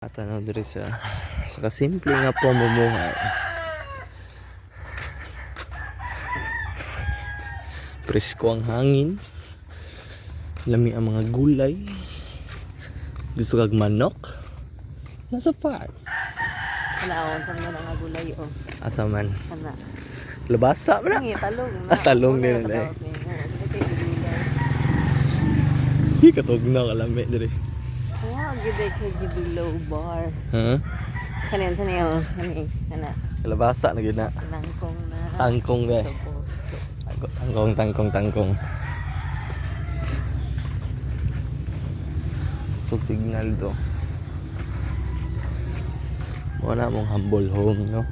At ano diri sa kasimple nga pamumuhay. Presko ang hangin. Lami ang mga gulay. Gusto kag manok? Nasa park. Kalaon sa mga nga gulay o. Asa man? Kana. Labasa ba na? Ngi talong na. Talong din na. Katugnaw kalami diri. Wow, gid kay below bar. Ha? Kanin sa niyo, kani kana. Labasa na gid na. Nangkong na. Tangkong be. Tangkong. So signal do. Wala mong humble home, no?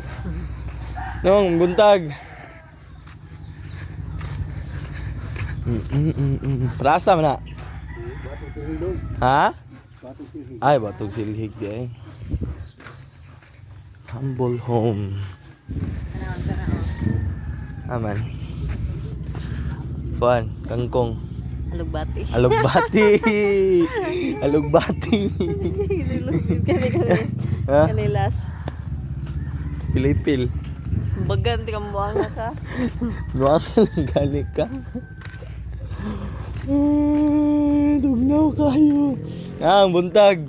Nong buntag. Prasa man na. Ha? Ay, batog silhig di ay. Humble home. Kanaon kana o. Aman. Kuan, kangkong. Alugbati. Alugbati. Kani. Ha? Kanilas. Pilipil. Bagan ti kambuanga ka. Nuang gali ka. Tugnaw kayo. Ang buntag.